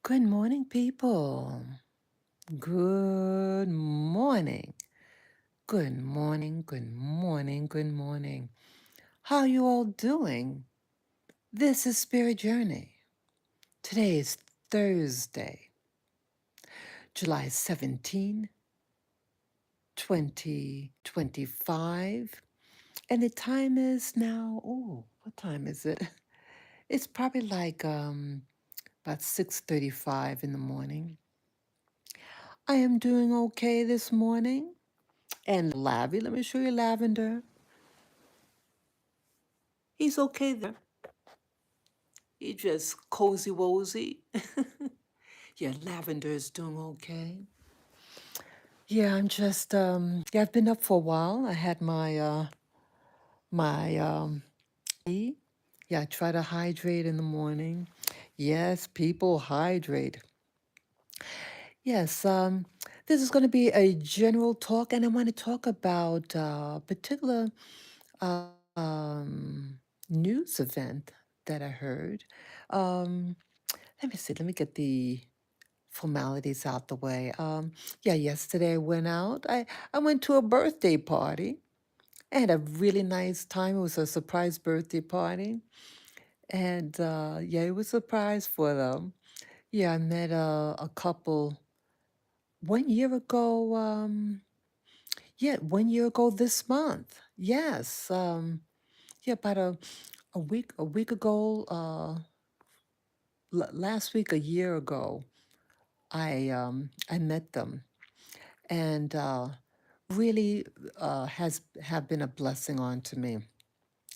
Good morning, people. Good morning. Good morning. Good morning. Good morning. How you all doing? This is Spirit Journey. Today is Thursday, July 2025. And the time is now, what time is it? It's probably like about 6:35 in the morning. I am doing okay this morning. And Lavy, let me show you Lavender. He's okay there. He just cozy wozy. Yeah, Lavender is doing okay. Yeah, I've been up for a while. I had my tea. Yeah, I try to hydrate in the morning. Yes, people hydrate. Yes, this is going to be a general talk, and I want to talk about a particular uh, um, news event that I heard. Um, Let me see. Let me get the formalities out the way. Yeah, yesterday I went out. I went to a birthday party. I had a really nice time. It was a surprise birthday party, and yeah, it was a surprise for them. Yeah, I met a couple 1 year ago. Yeah, 1 year ago this month. Yes. Yeah, about a week ago. Last week, a year ago, I met them, and really has have been a blessing on to me.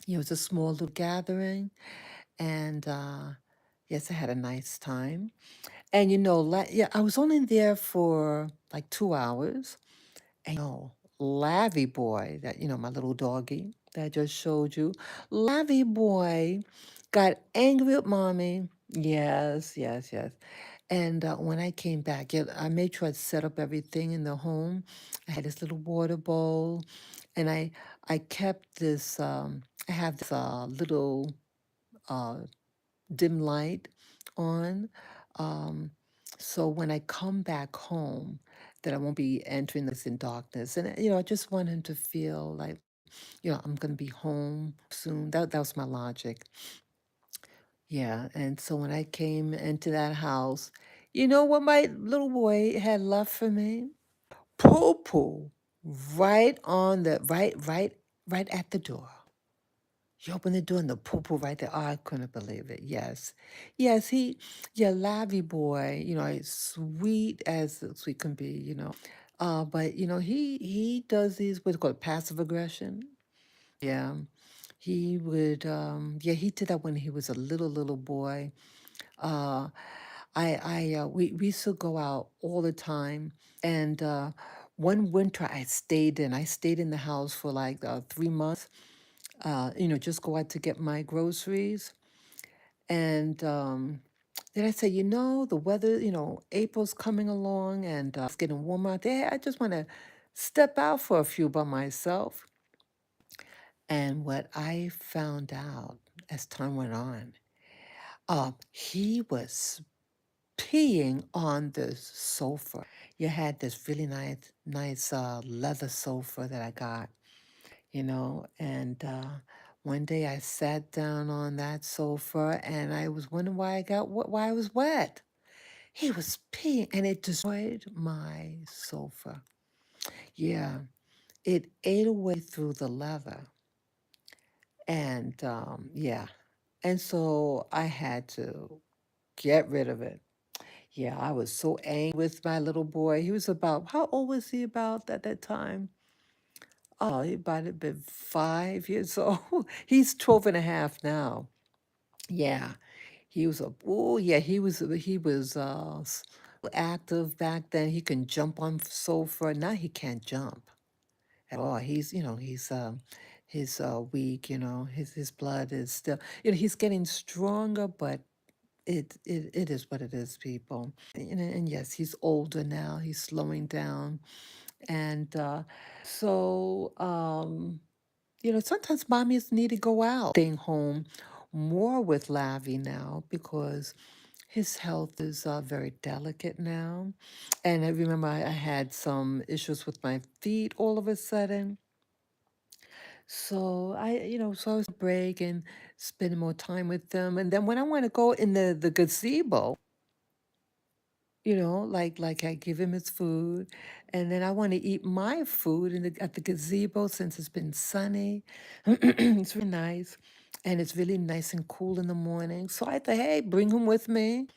It was a small little gathering, and yes, I had a nice time. And yeah, I was only there for like 2 hours. And Lavy boy, that my little doggy that I just showed you, Lavy boy got angry with mommy. Yes, yes, yes. And when I came back, yeah, I made sure I set up everything in the home. I had this little water bowl, and I kept this. I have this little uh, dim light on, um, so when I come back home, that I won't be entering this in darkness. And I just want him to feel like I'm gonna be home soon. That was my logic. Yeah, and so when I came into that house, you know what my little boy had left for me? Poo poo, right on the right at the door. You open the door and the poo poo right there. Oh, I couldn't believe it. Yes, yes, yeah, Lavy boy. As sweet as sweet can be. But he does these what's called passive aggression. Yeah, he would. Yeah, he did that when he was a little boy. Uh, we used to go out all the time, and one winter I stayed in the house for like 3 months. Just go out to get my groceries, and then I say, the weather, April's coming along, and it's getting warmer out there. I just want to step out for a few by myself. And what I found out as time went on, he was peeing on the sofa. You had this really nice leather sofa that I got, and one day I sat down on that sofa and I was wondering why I was wet. He was peeing and it destroyed my sofa. Yeah, it ate away through the leather, and yeah, and so I had to get rid of it. Yeah, I was so angry with my little boy. He was about, how old was he about at that time? Oh, he might have been 5 years old. He's 12 and a half now. Yeah, he was active back then. He can jump on sofa. Now he can't jump at all. He's weak. His blood is still. He's getting stronger, but it is what it is, people. And yes, he's older now. He's slowing down, and sometimes mommies need to go out. Staying home more with Lavi now because His health is very delicate now. And I remember I had some issues with my feet all of a sudden. So so I was break and spending more time with them. And then when I want to go in the gazebo, like I give him his food, and then I want to eat my food at the gazebo since it's been sunny. It's really nice, and it's really nice and cool in the morning. So I thought, hey, bring him with me,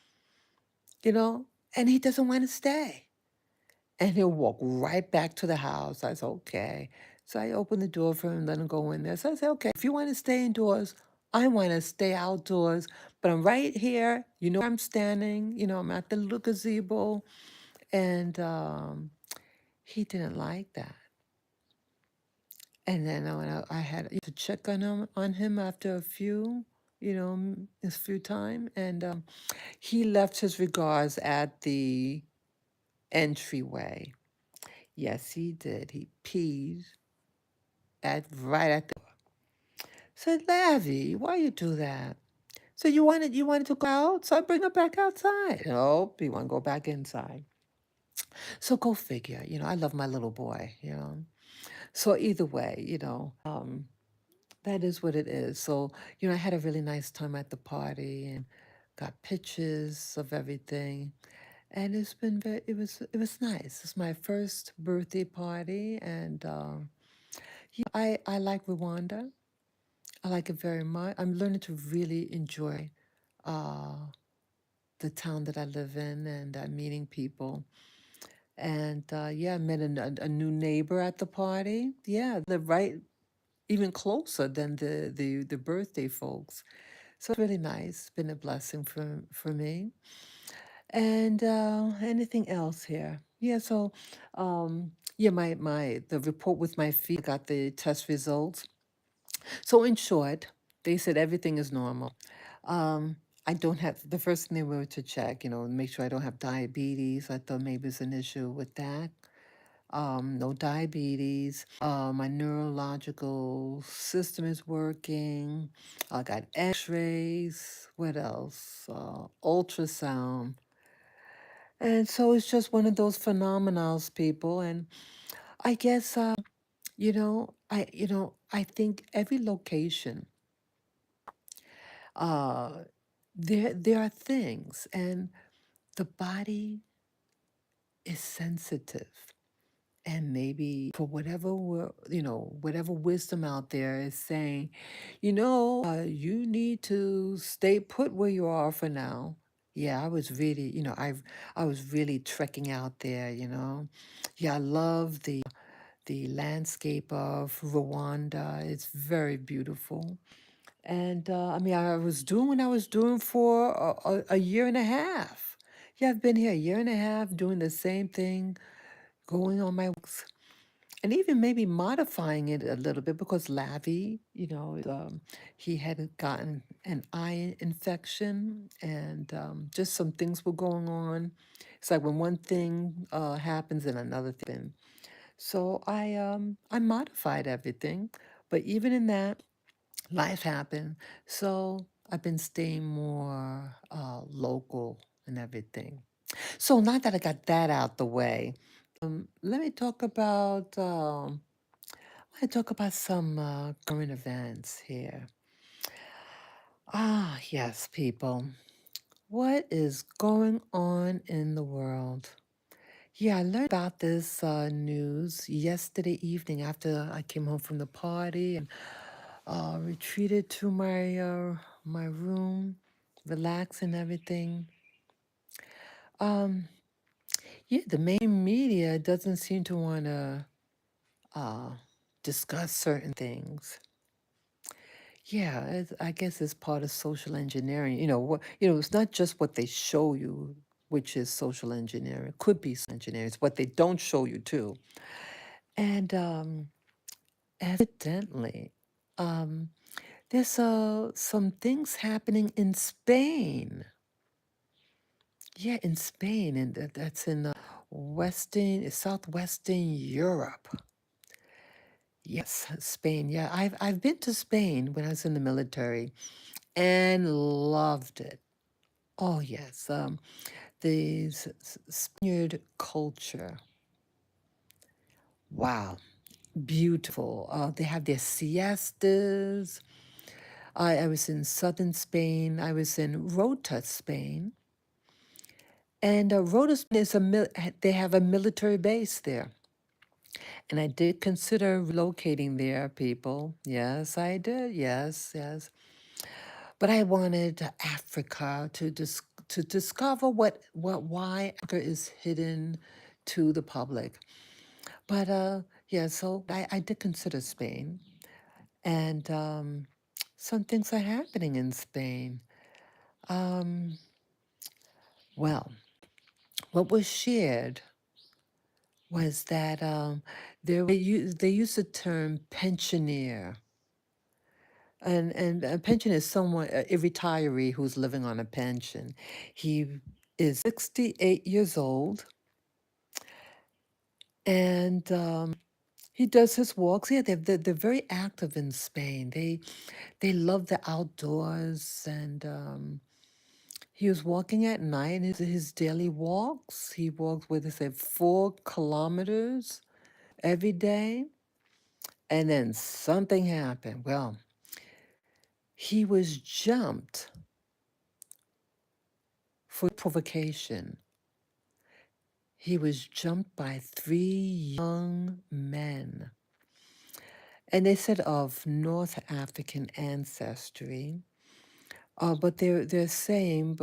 you know, and he doesn't want to stay. And he'll walk right back to the house. I said, okay. So I opened the door for him and let him go in there. So I said, okay, if you want to stay indoors, I want to stay outdoors, but I'm right here. You know where I'm standing. I'm at the little gazebo. And he didn't like that. And then when I had to check on him after a few time, and he left his regards at the entryway. Yes, he did. He peed right at the door. Said, Lavi, why you do that? So you wanted to go out, so I bring her back outside. Nope, he want to go back inside. So go figure. I love my little boy. So either way, that is what it is. So, I had a really nice time at the party and got pictures of everything. And it was nice. It's my first birthday party, and yeah, I like Rwanda. I like it very much. I'm learning to really enjoy uh, the town that I live in, and meeting people. And yeah, I met a new neighbor at the party. Yeah, they're right even closer than the birthday folks. So it's really nice. Been a blessing for me. And anything else here? Yeah. So, yeah, my the report with my feet. I got the test results. So in short, they said everything is normal. Um, I don't have the first thing they were to check. Make sure I don't have diabetes. I thought maybe it's an issue with that. No diabetes. My neurological system is working. I got x-rays. What else? Ultrasound. And so it's just one of those phenomenals, people. And I guess, I think every location, uh, there are things, and the body is sensitive. And maybe for whatever wisdom out there is saying, you need to stay put where you are for now. Yeah, I was really, I was really trekking out there. Yeah, I love the landscape of Rwanda. It's very beautiful. And I mean, I was doing what I was doing for a year and a half. Yeah, I've been here a year and a half doing the same thing, going on my walks, and even maybe modifying it a little bit because Lavi, he had gotten an eye infection, and just some things were going on. It's like when one thing happens and another thing. So I modified everything, but even in that, life happened. So I've been staying more local and everything. So now that I got that out the way, let me talk about some current events here. Ah, yes, people. What is going on in the world? Yeah, I learned about this news yesterday evening after I came home from the party and retreated to my room, relax and everything. Um, yeah, the main media doesn't seem to want to uh, discuss certain things. Yeah, I guess it's part of social engineering. It's not just what they show you, which is social engineering. It could be social engineering. It's what they don't show you too. And evidently, um, there's some things happening in Spain. Yeah, in Spain, and that's in southwestern Europe. Yes, Spain. Yeah, I've been to Spain when I was in the military and loved it. Oh, yes. The Spaniard culture. Wow. Beautiful. They have their siestas. I was in southern Spain. I was in Rota, Spain. And Rota Spain is they have a military base there. And I did consider relocating there, people. Yes, I did. Yes, yes. But I wanted Africa to discover why Africa is hidden to the public. But yeah, so I did consider Spain, and some things are happening in Spain. Um, well, what was shared was that they use the term pensioner. And a pension is someone, a retiree who's living on a pension. He is 68 years old, and he does his walks. Yeah, they're very active in Spain. They love the outdoors, and he was walking at night. And his daily walks, he walks with, they said, 4 kilometers every day, and then something happened. Well, he was jumped for provocation. He was jumped by 3 young men, and they said of North African ancestry. But they're saying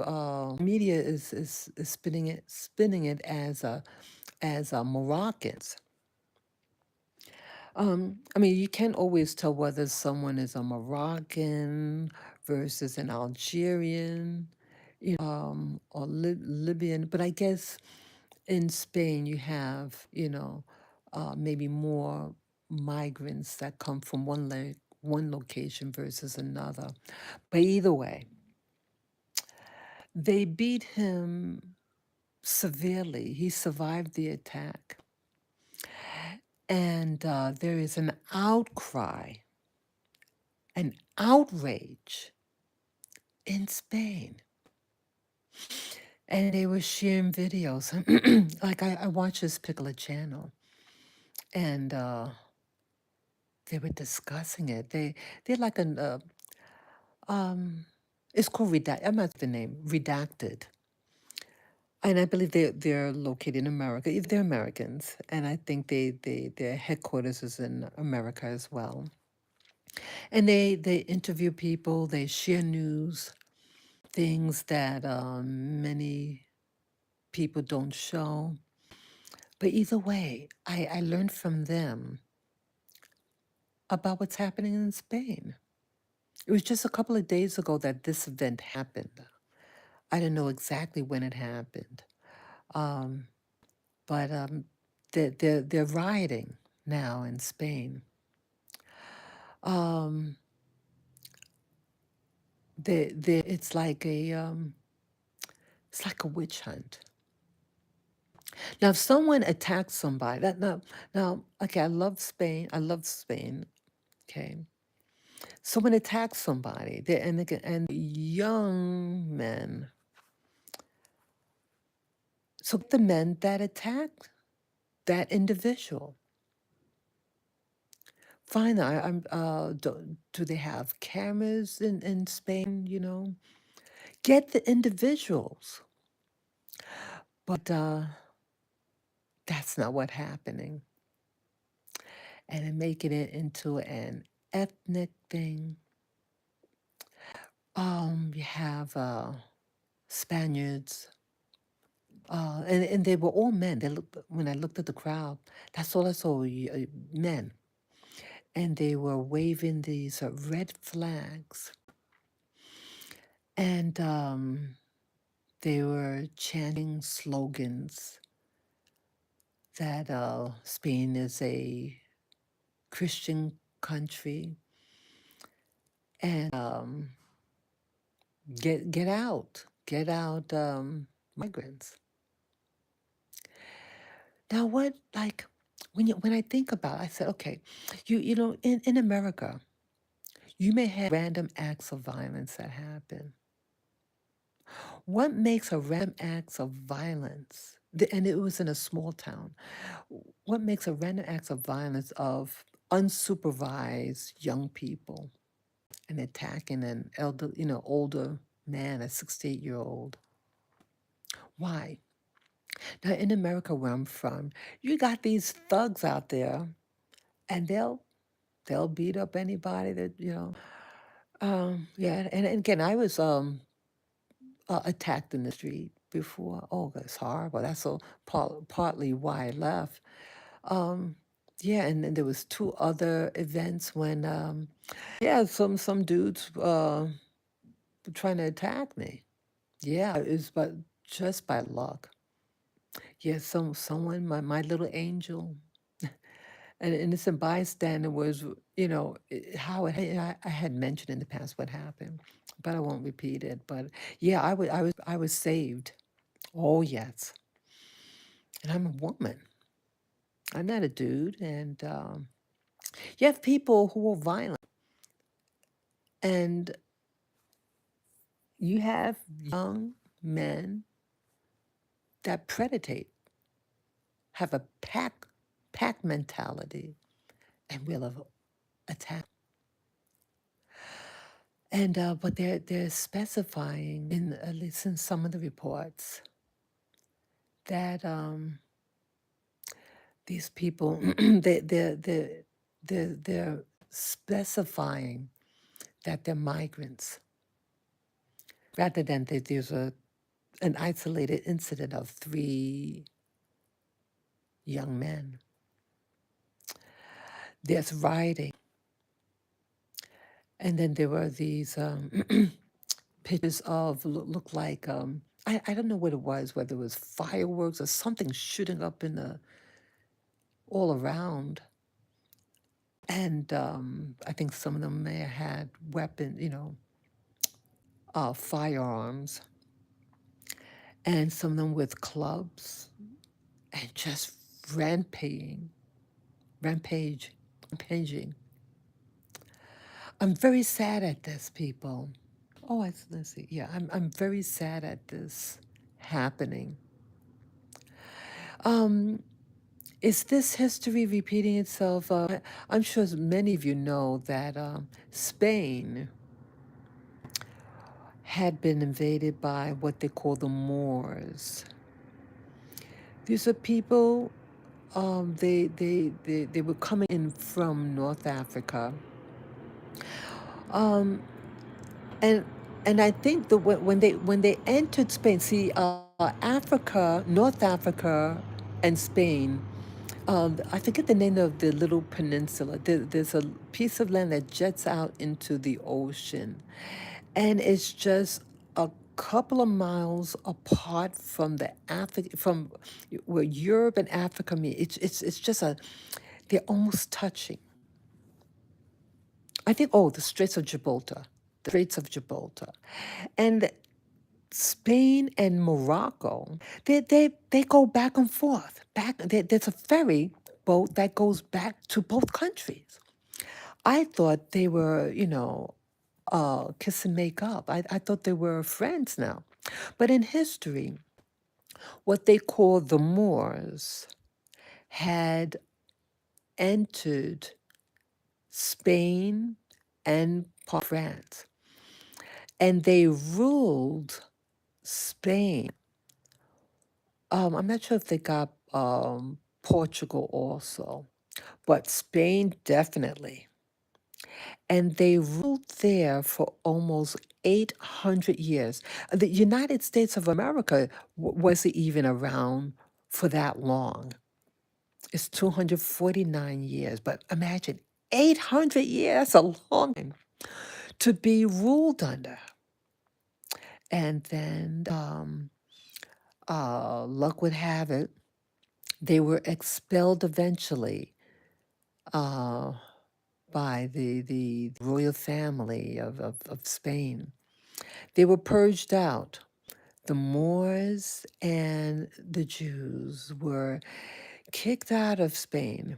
media is spinning it as Moroccans. I mean, you can't always tell whether someone is a Moroccan versus an Algerian, or Libyan. But I guess in Spain you have, maybe more migrants that come from one location versus another. But either way, they beat him severely. He survived the attack. And there is an outcry, an outrage in Spain. And they were sharing videos. Like I watched this particular channel, and they were discussing it. They're like it's called Redact. I'm not the name, Redacted. And I believe they're located in America. They're Americans, and I think their headquarters is in America as well. And they interview people, they share news, things that many people don't show. But either way, I learned from them about what's happening in Spain. It was just a couple of days ago that this event happened. I didn't know exactly when it happened. Um, but they're rioting now in Spain. Um, it's like a witch hunt. Now, if someone attacks somebody, now, okay, I love Spain. I love Spain. Okay, someone attacks somebody, and young men. So the men that attacked that individual. Fine, do they have cameras in Spain? Get the individuals, but that's not what's happening, and they're making it into an ethnic thing. You have Spaniards, and they were all men. When I looked at the crowd, that's all I saw, men, and they were waving these red flags, and they were chanting slogans that Spain is a Christian country, and get out, migrants. Now, what like when I think about it, I said, okay, in America, you may have random acts of violence that happen, What makes a random acts of violence, and it was in a small town, what makes a random acts of violence of unsupervised young people and attacking an older man, a 68-year-old? Why? Now, in America, where I'm from, you got these thugs out there, and they'll beat up anybody that. Yeah, and again, I was attacked in the street before. Oh, that's horrible. That's so partly why I left. Um, yeah, and then there was two other events when yeah, some dudes were trying to attack me. Yeah, it was but just by luck. Yeah, someone, my little angel, an innocent bystander was, how I had mentioned in the past what happened, but I won't repeat it. But yeah, I was saved. Oh yes, and I'm a woman. I'm not a dude, and you have people who are violent, and you have young men that predate, have a pack mentality, and will attack. And but they're specifying in at least in some of the reports that these people they're specifying that they're migrants rather than that there's an isolated incident of three young men. There's rioting, and then there were these pictures of look like I don't know what it was, whether it was fireworks or something shooting up in the all around. And I think some of them may have had firearms, and some of them with clubs, and just rampaging, rampage, rampaging. I'm very sad at this, people. Oh, let's see. Yeah, I'm very sad at this happening. Um, is this history repeating itself? I'm sure many of you know that Spain had been invaded by what they call the Moors. These are people, they were coming in from North Africa. Um, and and I think when they entered Spain, see, Africa, North Africa, and Spain. I forget the name of the little peninsula. There's a piece of land that jets out into the ocean, and it's just a couple of miles apart from from where Europe and Africa meet. It's just they're almost touching. I think, oh, the Straits of Gibraltar, the Straits of Gibraltar, and Spain and Morocco, they go back and forth. There's a ferry boat that goes back to both countries. I thought they were, kiss and make up. I thought they were friends now. But in history, what they call the Moors had entered Spain and part of France, and they ruled Spain. I'm not sure if they got Portugal also, but Spain definitely. And they ruled there for almost 800 years. The United States of America wasn't even around for that long. It's 249 years, but imagine 800 years, a long time to be ruled under. And then, luck would have it, they were expelled eventually uh, by the royal family of Spain. They were purged out. The Moors and the Jews were kicked out of Spain.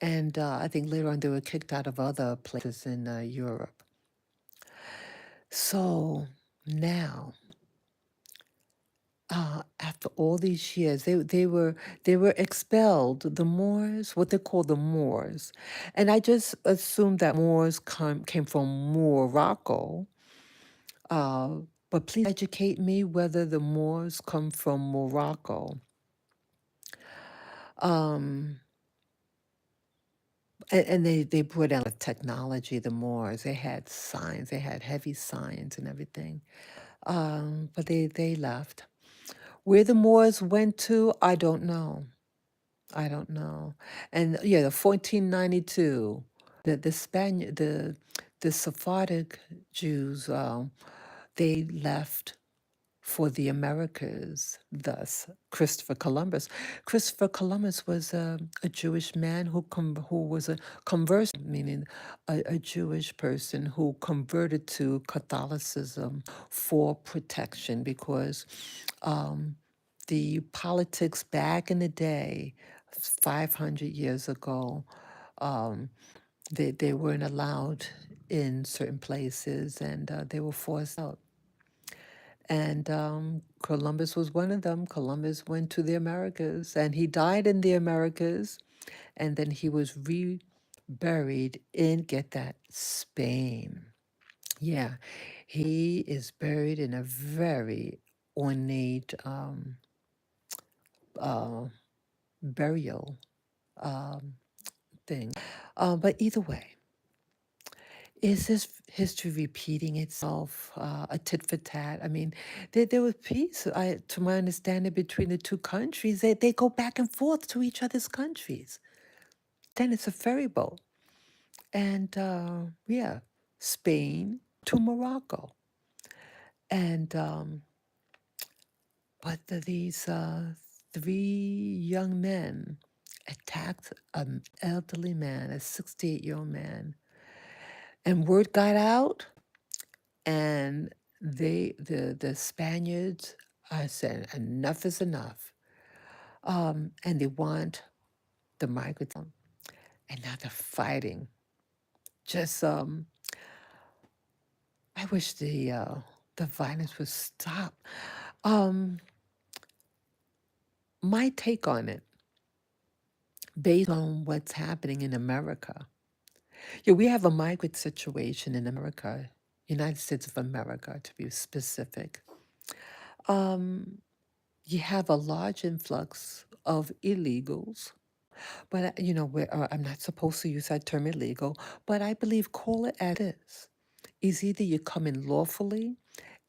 And I think later on they were kicked out of other places in Europe. So now, after all these years, they were expelled. The Moors, what they call the Moors, and I just assumed that Moors came from Morocco. Uh, but please educate me whether the Moors come from Morocco. Um, and they brought out technology. The Moors, they had signs, they had heavy signs and everything. But they left. Where the Moors went to, I don't know. I don't know. And yeah, the 1492, the Sephardic Jews, they left for the Americas. Thus, Christopher Columbus. Christopher Columbus was a Jewish man who was a conversion, meaning a Jewish person who converted to Catholicism for protection because the politics back in the day, 500 years ago, um, they weren't allowed in certain places and they were forced out. And Columbus was one of them. Columbus went to the Americas and he died in the Americas. And then he was reburied in, get that, Spain. Yeah, he is buried in a very ornate uh, burial um, thing. But either way, is this history repeating itself, a tit for tat? I mean, there was peace, to my understanding, between the two countries. They go back and forth to each other's countries. Then it's a ferry boat. And yeah, Spain to Morocco. And but these three young men attacked an elderly man, a 68-year-old man. And word got out, and the Spaniards said enough is enough, and they want the migrants, and now they're fighting. Just I wish the violence would stop. Um, my take on it, based on what's happening in America. Yeah, we have a migrant situation in America, United States of America, to be specific. Um, you have a large influx of illegals, but I'm not supposed to use that term illegal, but I believe call it as it is either you come in lawfully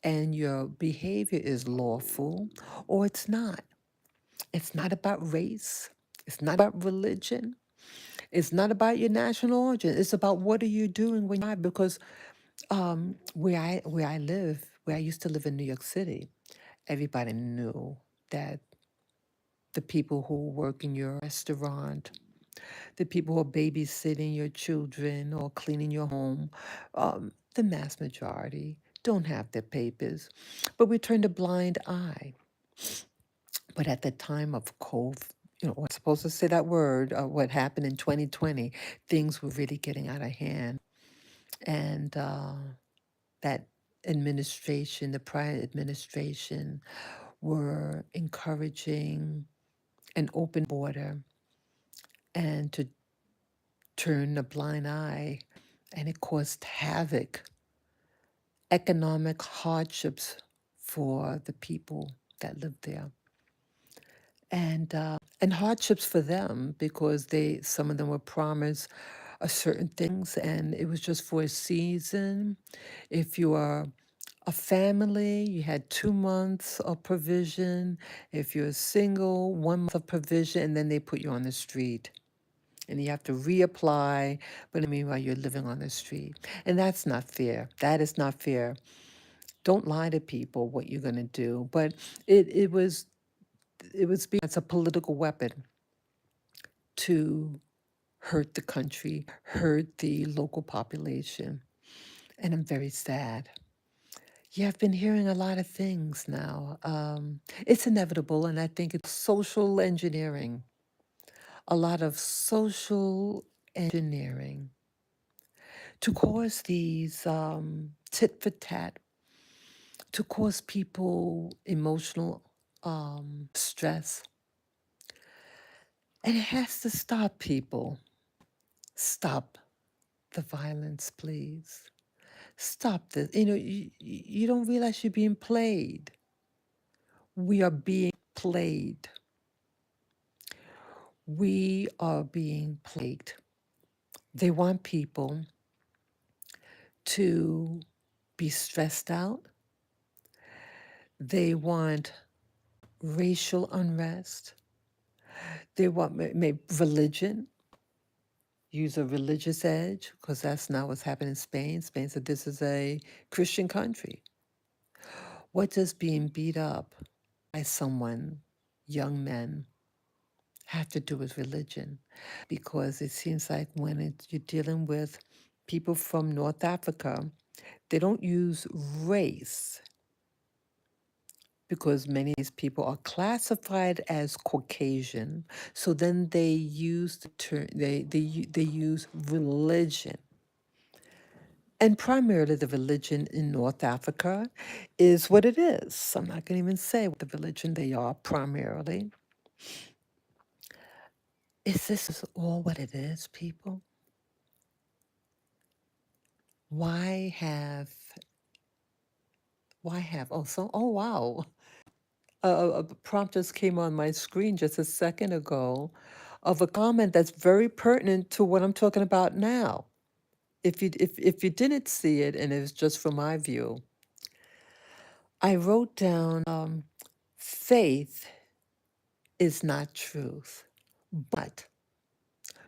and your behavior is lawful, or it's not. It's not about race. It's not about religion. It's not about your national origin. It's about what are you doing when you are. Because where I live, where I used to live in New York City, everybody knew that the people who work in your restaurant, the people who are babysitting your children or cleaning your home, the mass majority don't have their papers. But we turned a blind eye. But at the time of COVID, I'm supposed to say that word, what happened in 2020, things were really getting out of hand. And that administration, the prior administration, were encouraging an open border and to turn a blind eye, and it caused havoc, economic hardships for the people that lived there. And hardships for them because some of them were promised certain things and it was just for a season. If you are a family, you had 2 months of provision. If you're single, 1 month of provision, and then they put you on the street. And you have to reapply, but meanwhile, you're living on the street. And that's not fair. That is not fair. Don't lie to people what you're going to do. But it was as a political weapon to hurt the country, hurt the local population. And I'm very sad. Yeah, I've been hearing a lot of things now. It's inevitable, and I think it's social engineering. A lot of social engineering to cause these tit for tat, to cause people emotional stress. And it has to stop, people. Stop the violence, please. Stop this. You don't realize you're being played. We are being played. We are being plagued. They want people to be stressed out. They want racial unrest. They want religion, use a religious edge, because that's not what's happening in Spain. Spain said this is a Christian country. What does being beat up by someone, young men, have to do with religion? Because it seems like when you're dealing with people from North Africa, they don't use race because many of these people are classified as Caucasian. So then they use the term, they use religion. And primarily the religion in North Africa is what it is. I'm not going to even say what the religion they are primarily. Is this all what it is, people? Why have, oh wow. A prompt just came on my screen just a second ago of a comment that's very pertinent to what I'm talking about now. If you didn't see it and it was just from my view, I wrote down faith is not truth, but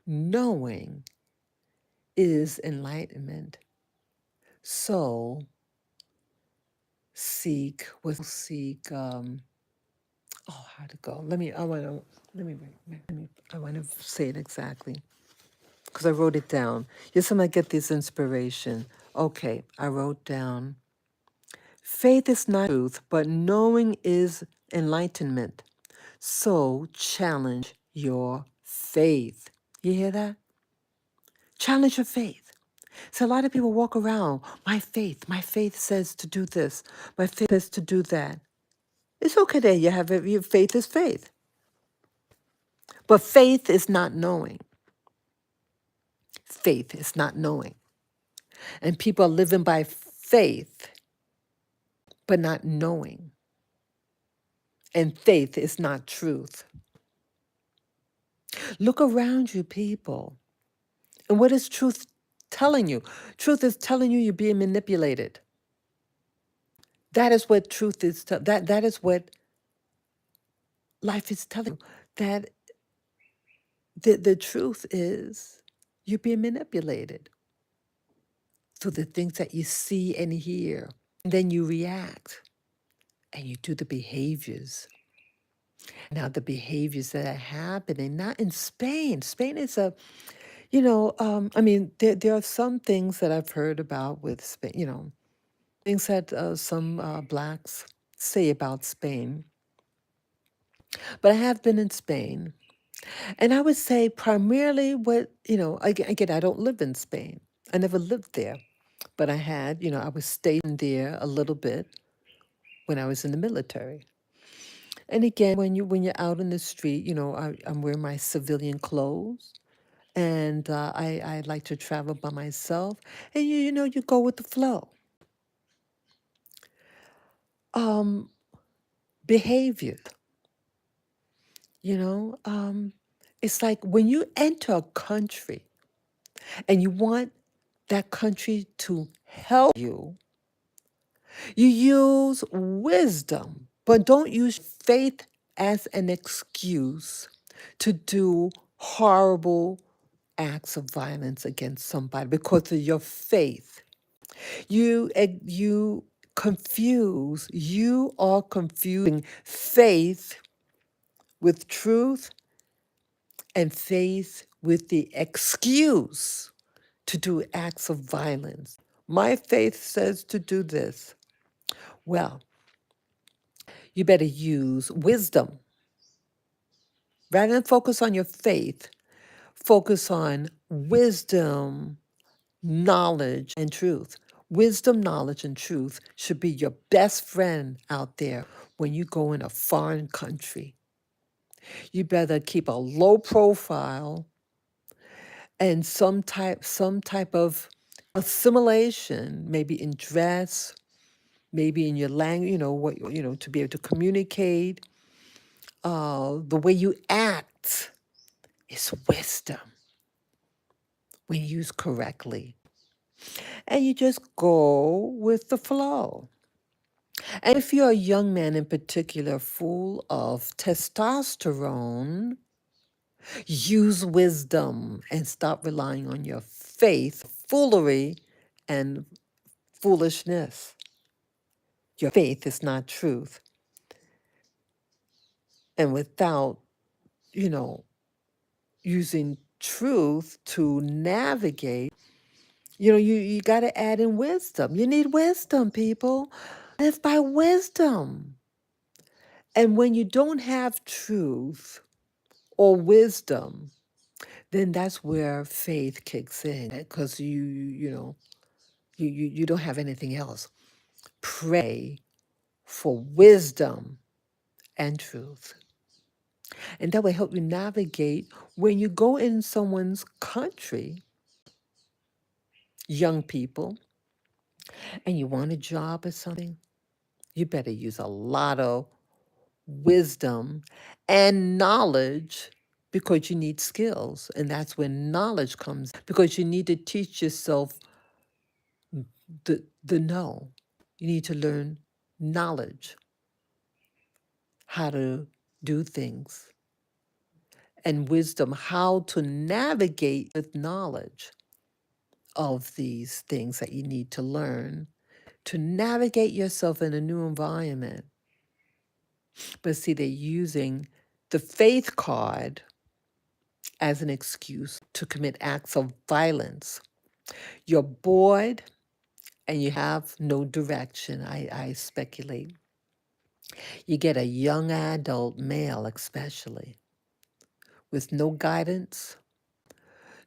knowing is enlightenment. So seek how to go. I want to say it exactly because I wrote it down. Just when I get this inspiration. Okay, I wrote down faith is not truth, but knowing is enlightenment. So challenge your faith. You hear that? Challenge your faith. So a lot of people walk around, my faith says to do this, my faith says to do that. It's okay that you have it, your faith is faith. But faith is not knowing. Faith is not knowing. And people are living by faith, but not knowing. And faith is not truth. Look around you, people. And what is truth telling you? Truth is telling you you're being manipulated. That is what truth is. That is what life is telling you. That the truth is you're being manipulated through the things that you see and hear. And then you react and you do the behaviors. Now, the behaviors that are happening, not in Spain. Spain is there are some things that I've heard about with Spain, things that some Blacks say about Spain. But I have been in Spain. And I would say primarily again, I don't live in Spain. I never lived there. But I was stationed there a little bit when I was in the military. And again, when you're out in the street, I'm wearing my civilian clothes, and I like to travel by myself, and you go with the flow. Behavior, it's like when you enter a country and you want that country to help you, you use wisdom, but don't use faith as an excuse to do horrible acts of violence against somebody because of your faith. You are confusing faith with truth and faith with the excuse to do acts of violence. My faith says to do this. Well, you better use wisdom. Rather than focus on your faith, focus on wisdom, knowledge, and truth. Wisdom, knowledge, and truth should be your best friend out there when you go in a foreign country. You better keep a low profile and some type of assimilation, maybe in dress, maybe in your language, to be able to communicate. The way you act is wisdom when used correctly. And you just go with the flow. And if you're a young man in particular full of testosterone, use wisdom and stop relying on your faith, foolery, and foolishness. Your faith is not truth. And without, you know, using truth to navigate, you got to add in wisdom. You need wisdom, people. Live by wisdom. And when you don't have truth or wisdom, then that's where faith kicks in because you don't have anything else. Pray for wisdom and truth. And that will help you navigate when you go in someone's country, young people, and you want a job or something. You better use a lot of wisdom and knowledge because you need skills. And that's when knowledge comes because you need to teach yourself the know. You need to learn knowledge, how to do things, and wisdom, how to navigate with knowledge of these things that you need to learn to navigate yourself in a new environment. But see, they're using the faith card as an excuse to commit acts of violence. You're bored and you have no direction, I speculate. You get a young adult male, especially, with no guidance,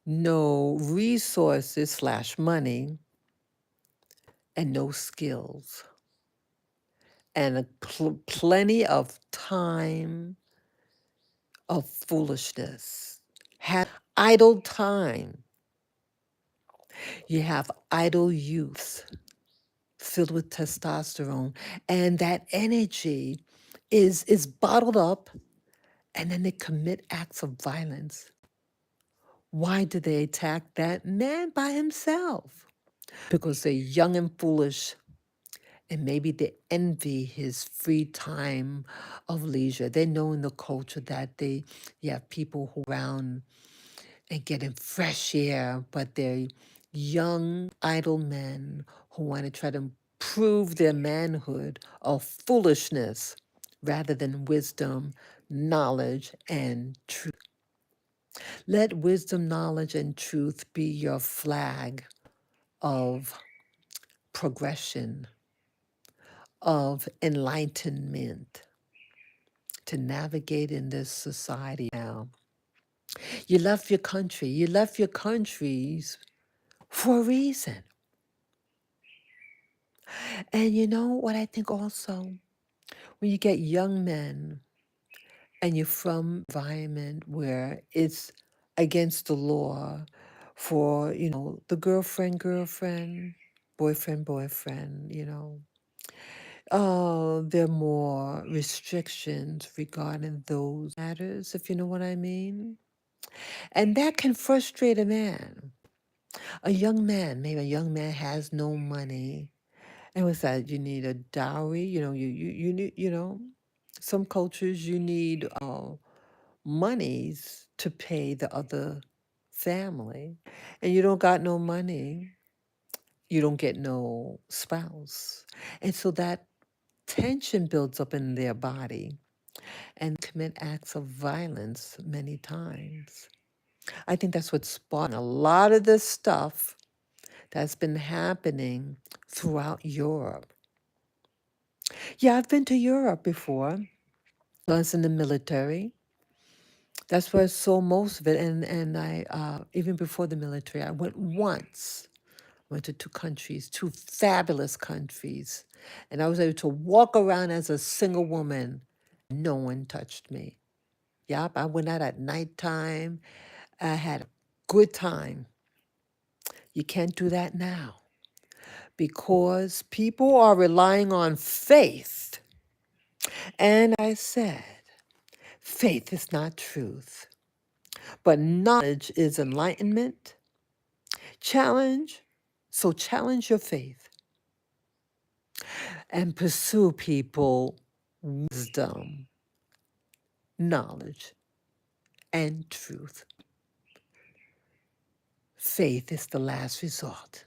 no resources slash money, and no skills, and plenty of time of foolishness. Have idle time. You have idle youth filled with testosterone, and that energy is bottled up, and then they commit acts of violence. Why did they attack that man by himself? Because they're young and foolish, and maybe they envy his free time of leisure. They know in the culture that you have people who are around and getting fresh air, but they're young, idle men who want to try to prove their manhood of foolishness rather than wisdom, knowledge, and truth. Let wisdom, knowledge, and truth be your flag of progression, of enlightenment to navigate in this society now. You left your country. You left your countries for a reason. And you know what I think also? When you get young men and you're from environment where it's against the law for, the girlfriend, boyfriend, there are more restrictions regarding those matters, if you know what I mean. And that can frustrate a man. A young man, maybe a young man has no money. And with that, you need a dowry. You need, some cultures you need monies to pay the other family. And you don't got no money, you don't get no spouse. And so that tension builds up in their body and commit acts of violence many times. I think that's what's sparking a lot of this stuff that's been happening throughout Europe. Yeah, I've been to Europe before. I was in the military. That's where I saw most of it. And I, even before the military, I went once Went to two countries, two fabulous countries. And I was able to walk around as a single woman. No one touched me. Yep, I went out at nighttime. I had a good time. You can't do that now because people are relying on faith. And I said, faith is not truth, but knowledge is enlightenment. Challenge. So challenge your faith and pursue people wisdom, knowledge, and truth. Faith is the last resort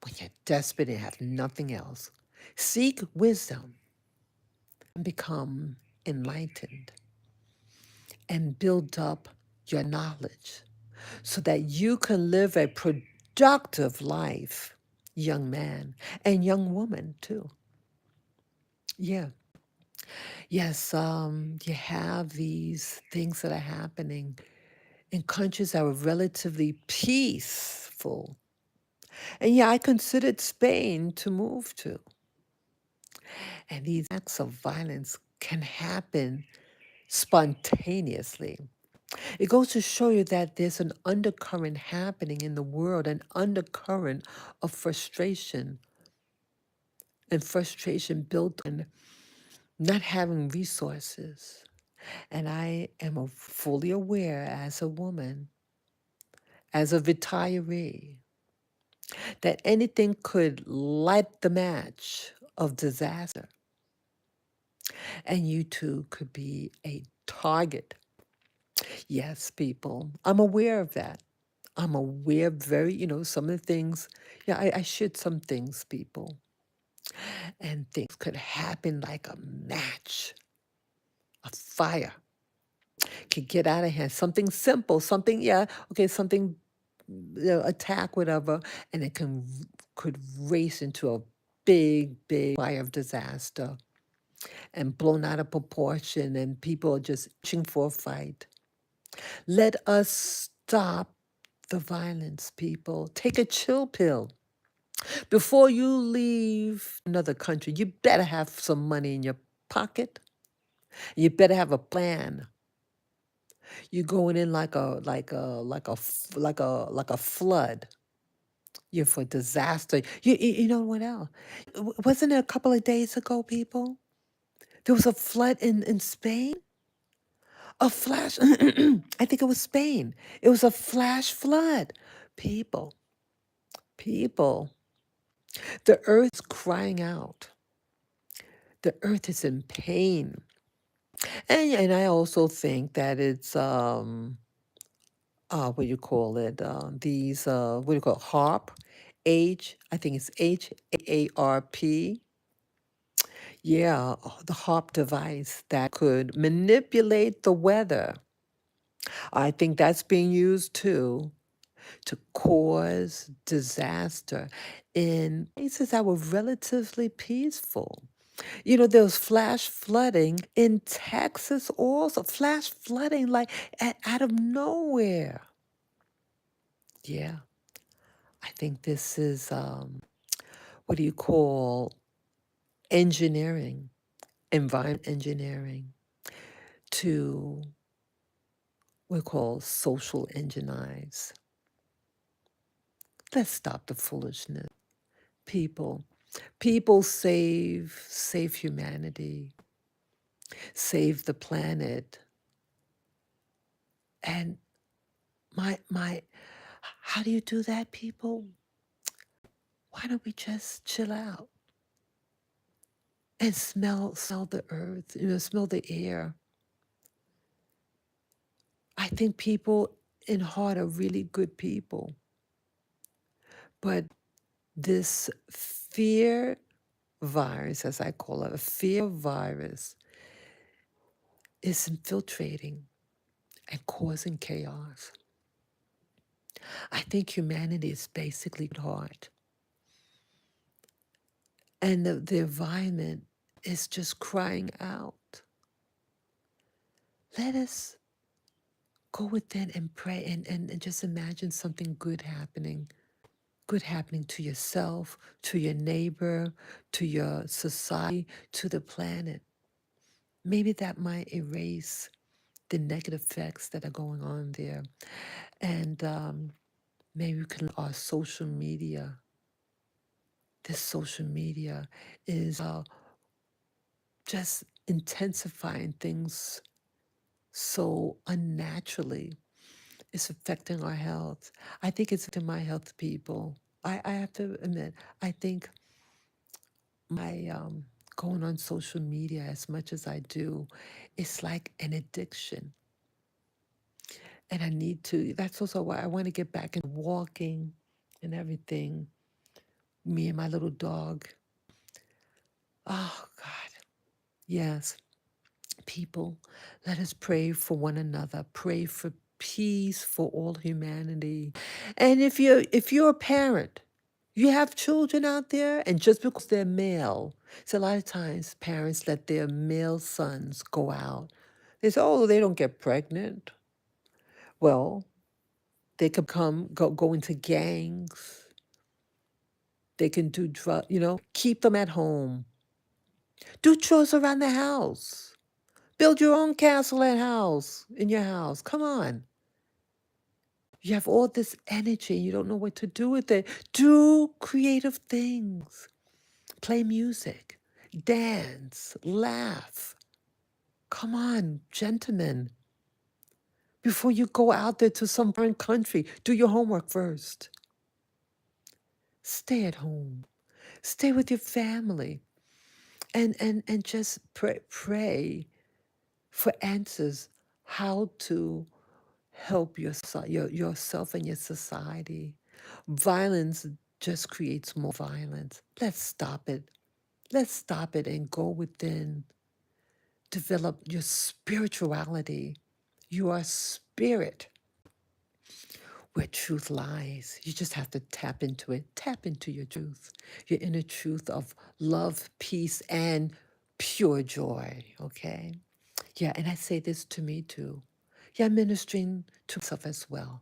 when you're desperate and have nothing else. Seek wisdom and become enlightened and build up your knowledge so that you can live a productive life, young man and young woman too. Yeah. Yes, you have these things that are happening in countries that were relatively peaceful. And yeah, I considered Spain to move to. And these acts of violence can happen spontaneously. It goes to show you that there's an undercurrent happening in the world, an undercurrent of frustration, and frustration built on not having resources. And I am fully aware as a woman, as a retiree, that anything could light the match of disaster. And you too could be a target. Yes, people, I'm aware of that. I'm aware very, some of the things, yeah, I shared some things, people. And things could happen like a match, a fire could get out of hand. Something simple, something, yeah, okay, something, attack, whatever, and it could race into a big, big fire of disaster and blown out of proportion, and people are just itching for a fight. Let us stop the violence, people. Take a chill pill. Before you leave another country, you better have some money in your pocket. You better have a plan. You're going in like a flood. You're for disaster. You know what else? Wasn't it a couple of days ago, people? There was a flood in Spain. A flash. I think it was Spain. It was a flash flood. People, people. The earth's crying out. The earth is in pain. And I also think that it's what do you call it? These what do you call it? HARP? I think it's HAARP. Yeah, the HARP device that could manipulate the weather. I think that's being used too to cause disaster in places that were relatively peaceful. There was flash flooding in Texas also, flash flooding like out of nowhere. Yeah, I think this is, what do you call engineering, environment engineering to what we call social engineers. Let's stop the foolishness. People, people save humanity, save the planet. And my how do you do that, people? Why don't we just chill out and smell the earth, smell the air? I think people in heart are really good people, but this fear virus, as I call it, a fear virus, is infiltrating and causing chaos. I think humanity is basically hard. And the environment is just crying out. Let us go within and pray and just imagine something good happening. good happening to yourself, to your neighbor, to your society, to the planet. Maybe that might erase the negative effects that are going on there. And maybe we can our social media. This social media is just intensifying things so unnaturally. It's affecting our health. I think it's affecting my health, people. I have to admit, I think my going on social media as much as I do, it's like an addiction. And I need to, that's also why I want to get back into walking and everything. Me and my little dog. Oh, God. Yes. People, let us pray for one another. Pray for peace for all humanity. And if you're a parent, you have children out there, and just because they're male, so a lot of times parents let their male sons go out. They say, "Oh, they don't get pregnant." Well, they could go into gangs. They can do drug. Keep them at home. Do chores around the house. Build your own castle and house in your house. Come on. You have all this energy. You don't know what to do with it. Do creative things. Play music. Dance. Laugh. Come on, gentlemen. Before you go out there to some foreign country, do your homework first. Stay at home. Stay with your family. And just pray for answers how to help yourself and your society. Violence just creates more violence. Let's stop it. Let's stop it and go within. Develop your spirituality. You are spirit where truth lies. You just have to tap into it. Tap into your truth, your inner truth of love, peace, and pure joy. Okay? Yeah, and I say this to me too. Yeah, I'm ministering to myself as well.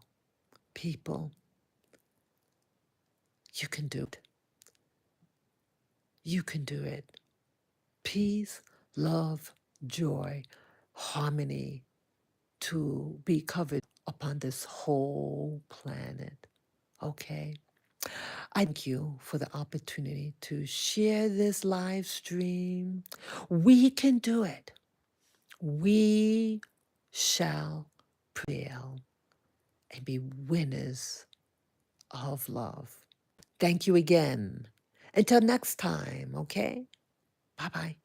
People, you can do it. You can do it. Peace, love, joy, harmony to be covered upon this whole planet. Okay? I thank you for the opportunity to share this live stream. We can do it. We shall prevail and be winners of love. Thank you again. Until next time, okay? Bye bye.